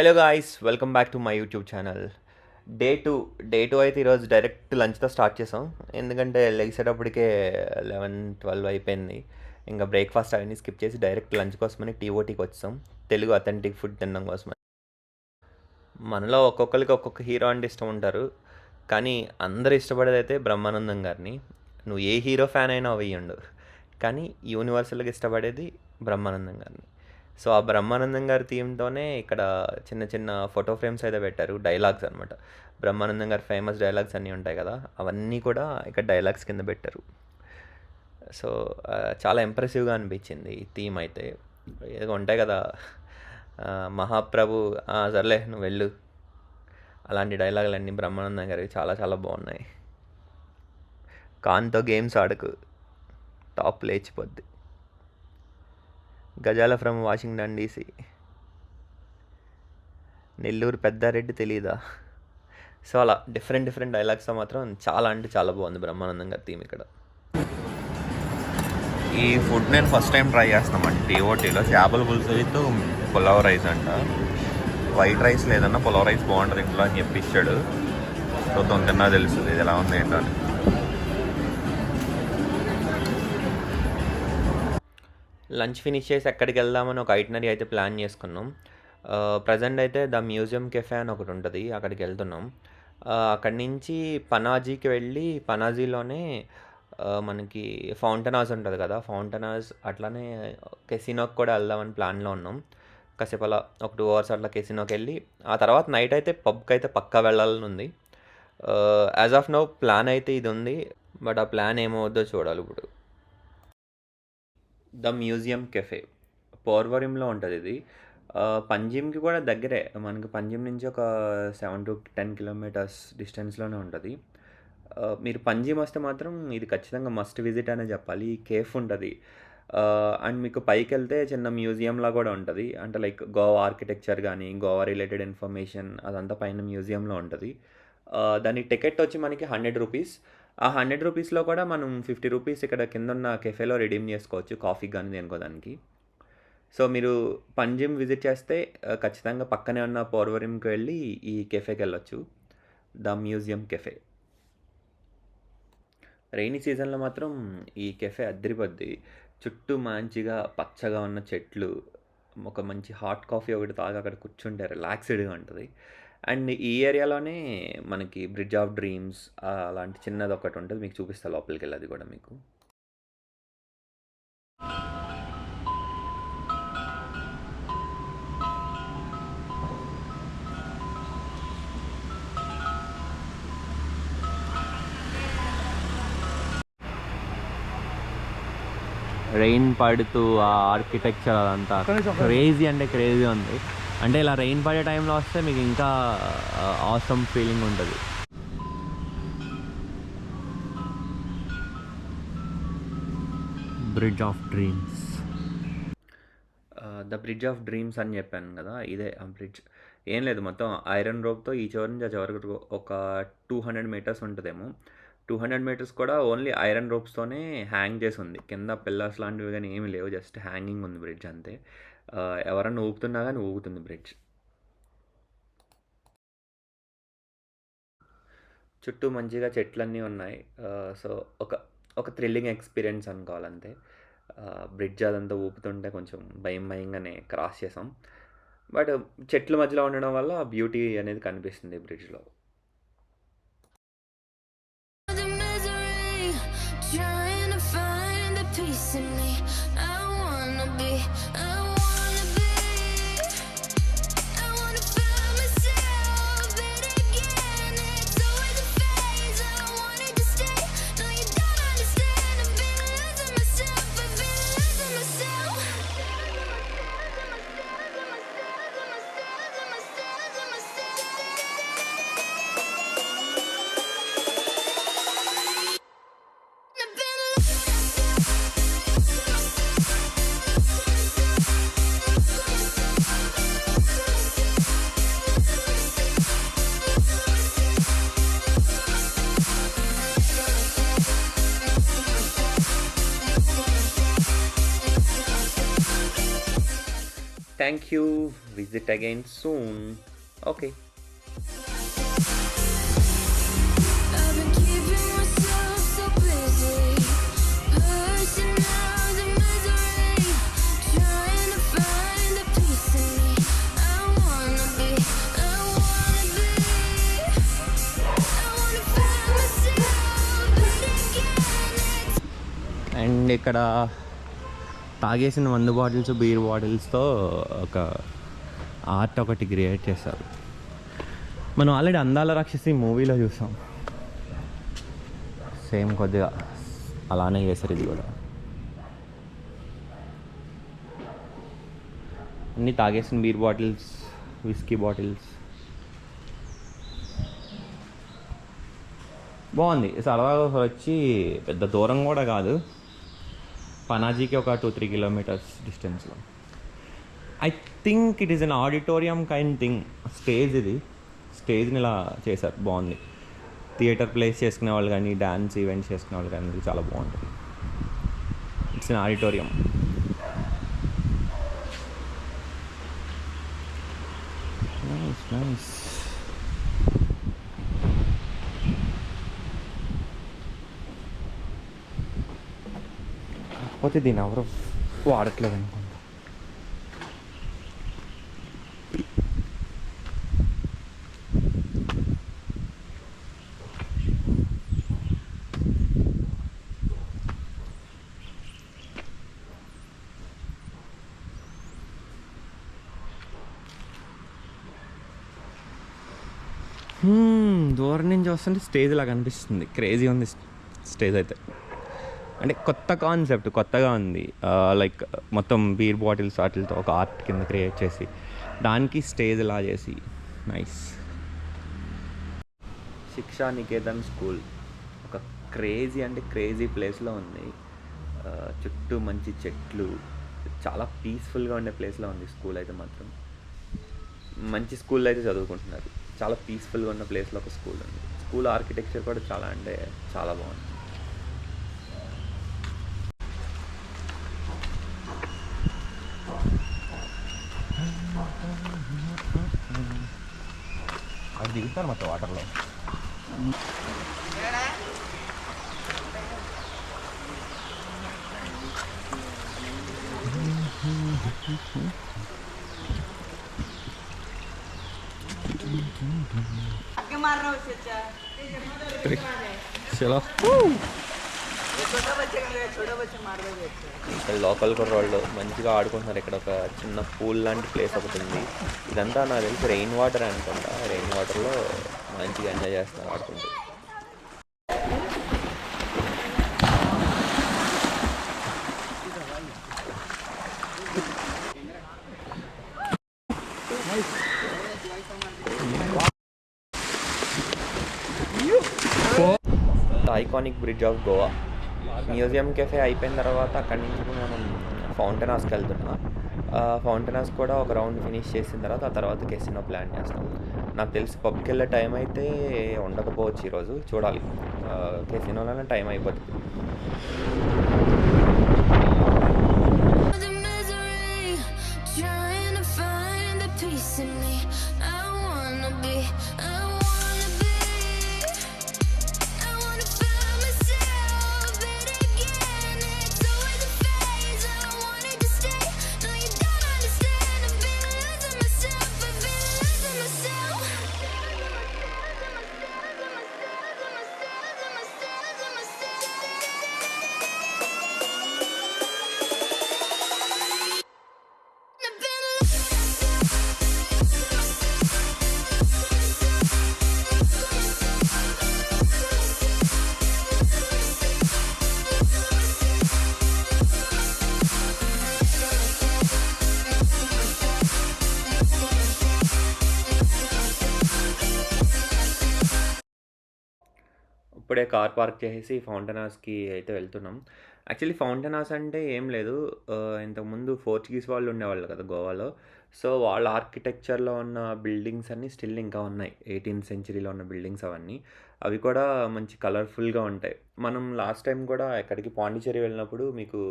Hello guys, welcome back to my YouTube channel. Day two అయితే ఈరోజు direct లంచ్తో start చేసాం. ఎందుకంటే లెగిసేటప్పటికే 11-12 అయిపోయింది. ఇంకా బ్రేక్ఫాస్ట్ అవన్నీ స్కిప్ చేసి డైరెక్ట్ లంచ్ కోసమని టీఓటీకి వచ్చాం. తెలుగు అథెంటిక్ ఫుడ్ తినడం కోసమని. మనలో ఒక్కొక్కరికి ఒక్కొక్క హీరో అంటే ఇష్టం ఉంటారు, కానీ అందరు ఇష్టపడేది అయితే బ్రహ్మానందం గారిని. నువ్వు ఏ హీరో ఫ్యాన్ అయినా వెయ్యండు, కానీ యూనివర్సల్గా ఇష్టపడేది బ్రహ్మానందం గారిని. సో ఆ బ్రహ్మానందం గారి థీమ్తోనే ఇక్కడ చిన్న చిన్న ఫోటో ఫ్రేమ్స్ అయితే పెట్టారు, డైలాగ్స్ అనమాట. బ్రహ్మానందం గారి ఫేమస్ డైలాగ్స్ అన్నీ ఉంటాయి కదా, అవన్నీ కూడా ఇక్కడ డైలాగ్స్ కింద పెట్టారు. సో చాలా ఇంప్రెసివ్గా అనిపించింది ఈ థీమ్ అయితే. ఏదో ఉంటాయి కదా, మహాప్రభు సర్లే నువ్వు వెళ్ళు, అలాంటి డైలాగులన్నీ బ్రహ్మానందం గారికి చాలా చాలా బాగున్నాయి. కాన్తో గేమ్స్ ఆడకు, టాప్ లేచిపోద్ది. గజాల from Washington DC, Nellore Peddareddy తెలీదా. సో అలా డిఫరెంట్ డైలాగ్స్తో మాత్రం చాలా అంటే చాలా బాగుంది బ్రహ్మానందం గారి థీమ్ ఇక్కడ. ఈ ఫుడ్ నేను ఫస్ట్ టైం ట్రై చేస్తామండి టీఓటీలో. చేపల పులుసుతో పులావ్ రైస్ అంట. వైట్ రైస్ లేదన్నా పులావ్ రైస్ బాగుంటుంది ఇంట్లో అని చెప్పి ఇచ్చాడు. సో తిన్నా తెలుస్తుంది ఇది ఎలా ఉంది ఏంటో అని. లంచ్ ఫినిష్ చేసి ఎక్కడికి వెళ్దామని ఒక ఐటనరీ అయితే ప్లాన్ చేసుకున్నాం. ప్రజెంట్ అయితే ద మ్యూజియం కెఫే అని ఒకటి ఉంటుంది, అక్కడికి వెళ్తున్నాం. అక్కడి నుంచి పనాజీకి వెళ్ళి పనాజీలోనే మనకి ఫౌంటైన్ హౌస్ ఉంటుంది కదా, ఫౌంటైన్ హౌస్ అట్లానే కెసినోకి కూడా వెళ్దామని ప్లాన్లో ఉన్నాం. కాసేపు అలా ఒక 2 hours అట్లా కెసినోకి వెళ్ళి ఆ తర్వాత నైట్ అయితే పబ్కి అయితే పక్కా వెళ్ళాలని ఉంది. యాజ్ ఆఫ్ నౌ ప్లాన్ అయితే ఇది ఉంది, బట్ ఆ ప్లాన్ ఏమవుద్దో చూడాలి ఇప్పుడు. ద మ్యూజియం కెఫే పోర్వరంలో ఉంటుంది ఇది. పంజిమ్కి కూడా దగ్గరే, మనకి పంజిమ్ నుంచి ఒక 7 to 10 kilometers డిస్టెన్స్లోనే ఉంటుంది. మీరు పంజిమ్ వస్తే మాత్రం ఇది ఖచ్చితంగా మస్ట్ విజిట్ అనే చెప్పాలి. ఈ కేఫ్ ఉంటుంది, అండ్ మీకు పైకి వెళ్తే చిన్న మ్యూజియంలా కూడా ఉంటుంది. అంటే లైక్ గోవా ఆర్కిటెక్చర్ కానీ గోవా రిలేటెడ్ ఇన్ఫర్మేషన్ అదంతా పైన మ్యూజియంలో ఉంటుంది. దాని టికెట్ వచ్చి మనకి 100 రూపీస్. ఆ 100 రూపీస్లో కూడా మనం 50 రూపీస్ ఇక్కడ కింద ఉన్న కెఫేలో రిడీమ్ చేసుకోవచ్చు, కాఫీ కానీ దేనికోదానికి. సో మీరు పంజిమ్ విజిట్ చేస్తే ఖచ్చితంగా పక్కనే ఉన్న పోర్వరంకి వెళ్ళి ఈ కెఫేకి వెళ్ళొచ్చు, ద మ్యూజియం కెఫే. రైనీ సీజన్లో మాత్రం ఈ కెఫే అద్దరిపోద్ది. చుట్టూ మంచిగా పచ్చగా ఉన్న చెట్లు, ఒక మంచి హాట్ కాఫీ ఒకటి తాగి అక్కడ కూర్చుంటే రిలాక్స్డ్గా ఉంటుంది. అండ్ ఈ ఏరియాలోనే మనకి బ్రిడ్జ్ ఆఫ్ డ్రీమ్స్ అలాంటి చిన్నది ఒకటి ఉంటుంది, మీకు చూపిస్తా లోపలికి వెళ్ళి అది కూడా మీకు. రెయిన్ పడుతూ ఆ ఆర్కిటెక్చర్ అదంతా క్రేజీ అంటే క్రేజీ ఉంది. అంటే ఇలా రెయిన్ పడే టైంలో వస్తే మీకు ఇంకా ఆసమ్ ఫీలింగ్ ఉంటుంది. Bridge of dreams, the bridge of dreams అని చెప్పాను కదా, ఇదే ఆ బ్రిడ్జ్. ఏం లేదు, మొత్తం ఐరన్ రోప్తో ఈ చివరి నుంచి ఆ చివరికి ఒక 200 meters ఉంటుందేమో. 200 meters కూడా ఓన్లీ ఐరన్ రోప్స్తోనే హ్యాంగ్ చేసి ఉంది. కింద పిల్లర్స్ లాంటివి కానీ ఏమీ లేవు, జస్ట్ హ్యాంగింగ్ ఉంది బ్రిడ్జ్ అంతే. ఎవరన్నా ఊపుతున్నా కానీ ఊగుతుంది బ్రిడ్జ్. చుట్టూ మంచిగా చెట్లన్నీ ఉన్నాయి. సో ఒక ఒక థ్రిల్లింగ్ ఎక్స్పీరియన్స్ అనుకోవాలంతే. బ్రిడ్జ్ అదంతా ఊపుతుంటే కొంచెం భయంగానే క్రాస్ చేసాం, బట్ చెట్ల మధ్యలో ఉండడం వల్ల బ్యూటీ అనేది కనిపిస్తుంది బ్రిడ్జ్లో. Thank you. Visit again soon. Okay. I've been keeping myself so busy, pushing out the misery, trying to find the peace in me. I wanna be, I wanna find myself, but again and ఇక్కడ తాగేసిన మందు bottles, beer బాటిల్స్తో ఒక art ఒకటి create చేశారు. మనం already అందాల రాక్షసి మూవీలో చూసాం. సేమ్ కొద్దిగా అలానే చేశారు ఇది కూడా. అన్నీ తాగేసిన బీర్ బాటిల్స్, విస్కీ బాటిల్స్. బాగుంది. సరదాగా వచ్చి పెద్ద దూరం కూడా కాదు, పనాజీకి ఒక 2-3 కిలోమీటర్స్ డిస్టెన్స్లో. I think it is an auditorium kind thing. Stage ఇది, స్టేజ్ని ఇలా చేశారు, బాగుంది. థియేటర్ ప్లేస్ చేసుకునే వాళ్ళు కానీ, డ్యాన్స్ ఈవెంట్స్ చేసుకునే వాళ్ళు కానీ చాలా బాగుంటుంది. It's an auditorium. Nice nice. కాకపోతే దీన్ని ఎవరు వాడట్లేదు అనుకుంటా. దూరం నుంచి వస్తుంటే స్టేజ్ లాగా అనిపిస్తుంది. క్రేజీ ఉంది స్టేజ్ అయితే. అంటే కొత్త కాన్సెప్ట్, కొత్తగా ఉంది. లైక్ మొత్తం బీర్ బాటిల్స్ వాటితో ఒక ఆర్ట్ కింద క్రియేట్ చేసి దానికి స్టేజ్ లా చేసి నైస్. శిక్షా నికేతన్ స్కూల్ ఒక క్రేజీ అంటే క్రేజీ ప్లేస్లో ఉంది. చుట్టూ మంచి చెట్లు, చాలా పీస్ఫుల్గా ఉండే ప్లేస్లో ఉంది స్కూల్ అయితే మాత్రం. మంచి స్కూల్లో అయితే చదువుకుంటున్నారు. చాలా పీస్ఫుల్గా ఉన్న ప్లేస్లో ఒక స్కూల్ ఉంది. స్కూల్ ఆర్కిటెక్చర్ కూడా చాలా అంటే చాలా బాగుంది. అది దిగుతారు మొత్తం వాటర్లో. చలో ఇక్కడ లోకల్ కుర్రోళ్ళు మంచిగా ఆడుకుంటున్నారు. ఇక్కడ ఒక చిన్న పూల్ లాంటి ప్లేస్ ఒకటి ఉంది. ఇదంతా నాకు తెలిసి రెయిన్ వాటర్ అనుకుంటా. రెయిన్ వాటర్లో మంచిగా ఎంజాయ్ చేస్తున్నారు ఆడుకుంటూ. Iconic bridge of Goa. Museum cafe అయిపోయిన తర్వాత అక్కడి నుంచి మనం ఫౌంటైన్ హౌస్కి వెళ్తున్నాం. ఫౌంటైన్ హౌస్ కూడా ఒక రౌండ్ ఫినిష్ చేసిన తర్వాత ఆ తర్వాత కెసినో ప్లాన్ చేస్తాం. నాకు తెలిసి పబ్కి వెళ్ళే టైం అయితే ఉండకపోవచ్చు ఈరోజు, చూడాలి. కెసినోలోనే టైం అయిపోతుంది. the misery, trying to find the peace in me. I wanna be, I wanna be, I wanna find myself, but again it's always a phase. I wanted to stay, no you don't understand. I've been losing myself, I've been losing myself. ఇప్పుడే car park చేసేసి fountain హౌస్కి అయితే వెళ్తున్నాం. Actually fountain house అంటే ఏం లేదు, ఇంతకుముందు Portuguese వాళ్ళు ఉండేవాళ్ళు కదా గోవాలో. సో వాళ్ళ ఆర్కిటెక్చర్లో ఉన్న బిల్డింగ్స్ అన్నీ స్టిల్ ఇంకా ఉన్నాయి. 18th సెంచరీలో ఉన్న బిల్డింగ్స్ అవన్నీ. అవి కూడా మంచి కలర్ఫుల్గా ఉంటాయి. మనం లాస్ట్ టైం కూడా ఎక్కడికి పాండిచ్చేరి వెళ్ళినప్పుడు మీకు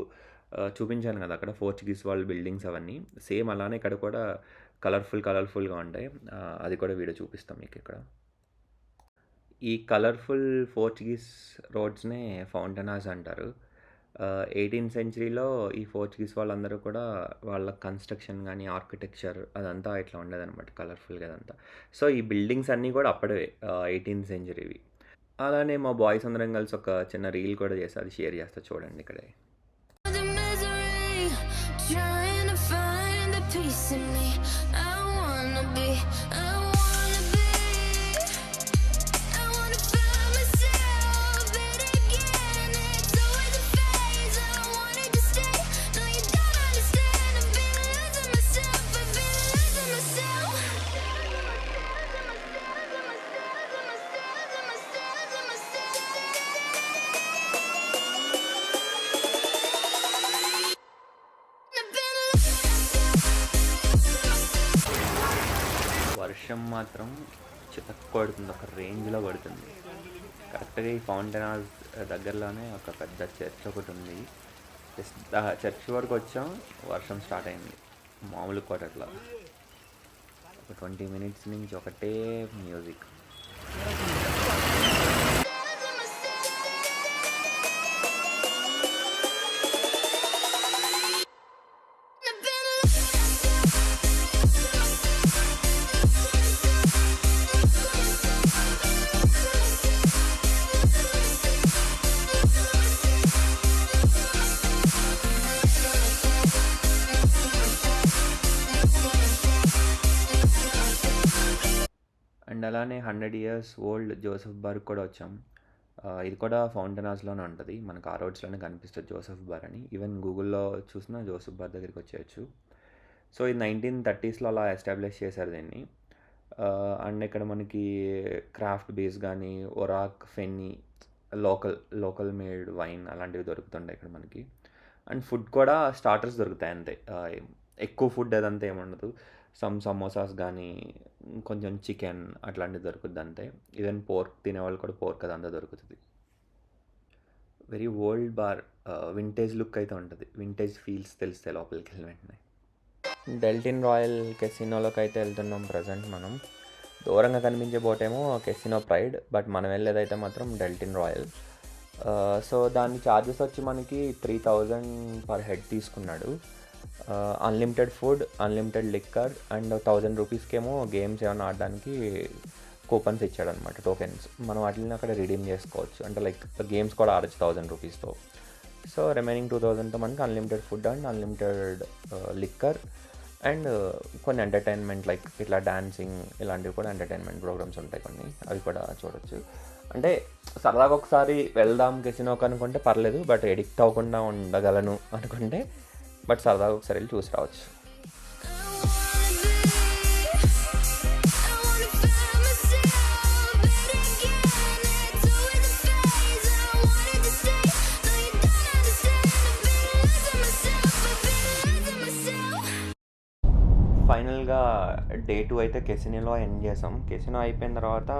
చూపించాను కదా అక్కడ పోర్చుగీస్ వాళ్ళ బిల్డింగ్స్ అవన్నీ సేమ్ అలానే ఇక్కడ కూడా కలర్ఫుల్గా ఉంటాయి. అది కూడా వీడియో చూపిస్తాం మీకు ఇక్కడ. ఈ కలర్ఫుల్ పోర్చుగీస్ రోడ్స్నే ఫౌంటనాస్ అంటారు. 18th సెంచరీలో ఈ పోర్చుగీస్ వాళ్ళందరూ కూడా వాళ్ళ కన్స్ట్రక్షన్ కానీ ఆర్కిటెక్చర్ అదంతా ఇట్లా ఉండేదన్నమాట, కలర్ఫుల్గా అదంతా. సో ఈ బిల్డింగ్స్ అన్నీ కూడా అప్పుడే 18th సెంచరీవి. అలానే మా బాయ్స్ అందరం కలిసి ఒక చిన్న రీల్ కూడా చేసి అది షేర్ చేస్తా, చూడండి ఇక్కడే. The misery, trying to find the peace in me. I wanna be, I wanna be, I wanna find myself, but again it's always a phase. I wanted to stay, no you don't understand. I've been losing myself, I've been losing myself. వర్షం మాత్రం చితక్ పడుతుంది, ఒక రేంజ్లో పడుతుంది. కరెక్ట్గా ఈ fountain దగ్గరలోనే ఒక పెద్ద చర్చ్ ఒకటి ఉంది. జస్ట్ చర్చ్ వరకు వచ్చాం, వర్షం స్టార్ట్ అయింది. మామూలు కొట్టట్లా, ఒక 20 minutes నుంచి ఒకటే మ్యూజిక్. అండ్ అలానే 100 years ఓల్డ్ జోసెఫ్ బార్ కూడా వచ్చాం. ఇది కూడా ఫౌంటైనాస్లోనే ఉంటుంది, మనకు ఆ రోడ్స్లోనే కనిపిస్తుంది జోసెఫ్ బార్ అని. ఈవెన్ గూగుల్లో చూసినా జోసెఫ్ బార్ దగ్గరికి వచ్చేయచ్చు. సో ఇది 1930sలో అలా ఎస్టాబ్లిష్ చేశారు దీన్ని. అండ్ ఇక్కడ మనకి క్రాఫ్ట్ బేస్ కానీ ఒరాక్, ఫెన్నీ, లోకల్ మేడ్ వైన్ అలాంటివి దొరుకుతుంటాయి ఇక్కడ మనకి. అండ్ ఫుడ్ కూడా స్టార్టర్స్ దొరుకుతాయి అంతే, ఎక్కువ ఫుడ్ అదంతా ఏముండదు. సమోసాస్ కానీ కొంచెం చికెన్ అట్లాంటివి దొరుకుద్ది అంతే. ఈవెన్ పోర్క్ తినేవాళ్ళు కూడా పోర్క్ అదంతా దొరుకుతుంది. Very old bar, vintage look అయితే ఉంటుంది, వింటేజ్ ఫీల్స్ తెలుస్తాయి లోపలికి వెళ్ళిన వెంటనే. డెల్టిన్ రాయల్ కెసినోలోకి అయితే వెళ్తున్నాం ప్రజెంట్ మనం. దూరంగా కనిపించే బోటేమో కెసినో ప్రైడ్, బట్ మనం వెళ్ళేదైతే మాత్రం డెల్టిన్ రాయల్. సో దాని ఛార్జెస్ వచ్చి మనకి 3000 పర్ హెడ్ తీసుకున్నాడు. Unlimited food, unlimited liquor and 1000 రూపీస్కేమో గేమ్స్ ఏమైనా ఆడడానికి కూపన్స్ ఇచ్చాడనమాట, టోకెన్స్. మనం వాటిని అక్కడ రిడీమ్ చేసుకోవచ్చు, అంటే లైక్ గేమ్స్ కూడా ఆడచ్చు 1000 రూపీస్తో. సో రిమైనింగ్ 2000తో మనకి unlimited food and unlimited liquor and కొన్ని ఎంటర్టైన్మెంట్ లైక్ ఇట్లా డాన్సింగ్ ఇలాంటివి కూడా ఎంటర్టైన్మెంట్ ప్రోగ్రామ్స్ ఉంటాయి కొన్ని, అవి కూడా చూడొచ్చు. అంటే సరదాగా ఒకసారి వెళ్దాం కెసినోకి అనుకుంటే పర్లేదు, బట్ ఎడిక్ట్ అవ్వకుండా ఉండగలను అనుకుంటే బట్ సరదాగా ఒకసారి వెళ్ళి చూసి రావచ్చు. ఫైనల్గా డే 2 అయితే కెసినోలో ఎండ్ చేసాం. కెసినో అయిపోయిన తర్వాత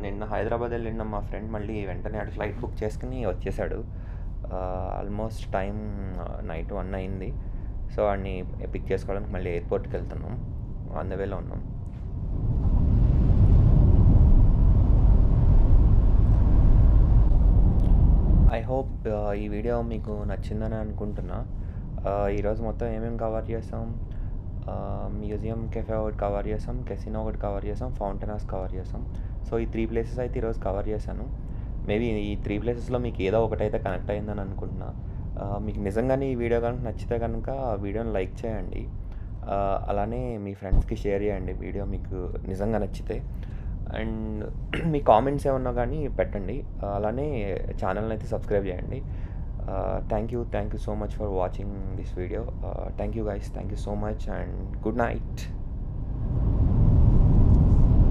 నిన్న హైదరాబాద్ వెళ్ళిన మా ఫ్రెండ్ మళ్ళీ వెంటనే అటు ఫ్లైట్ బుక్ చేసుకుని వచ్చేసాడు. ఆల్మోస్ట్ టైం నైట్ 1 అయింది. సో వాడిని పిక్ చేసుకోవడానికి మళ్ళీ ఎయిర్పోర్ట్కి వెళ్తున్నాం, ఆన్ ద వేలో ఉన్నాం. ఐ హోప్ ఈ వీడియో మీకు నచ్చిందని అనుకుంటున్నా. ఈరోజు మొత్తం ఏమేమి కవర్ చేసాం, మ్యూజియం కెఫే ఒకటి కవర్ చేసాం, కెసినో ఒకటి కవర్ చేసాం, ఫౌంటైనాస్ కవర్ చేసాం. సో ఈ 3 ప్లేసెస్ అయితే ఈరోజు కవర్ చేశాను. మేబీ ఈ 3 ప్లేసెస్లో మీకు ఏదో ఒకటైతే కనెక్ట్ అయిందని అనుకుంటున్నా. మీకు నిజంగానే ఈ వీడియో కనుక నచ్చితే కనుక వీడియోని లైక్ చేయండి, అలానే మీ ఫ్రెండ్స్కి షేర్ చేయండి వీడియో మీకు నిజంగా నచ్చితే. అండ్ మీ కామెంట్స్ ఏమన్నా కానీ పెట్టండి, అలానే ఛానల్ని అయితే సబ్స్క్రైబ్ చేయండి. Thank you so much for watching this video. Thank you guys, thank you so much and good night.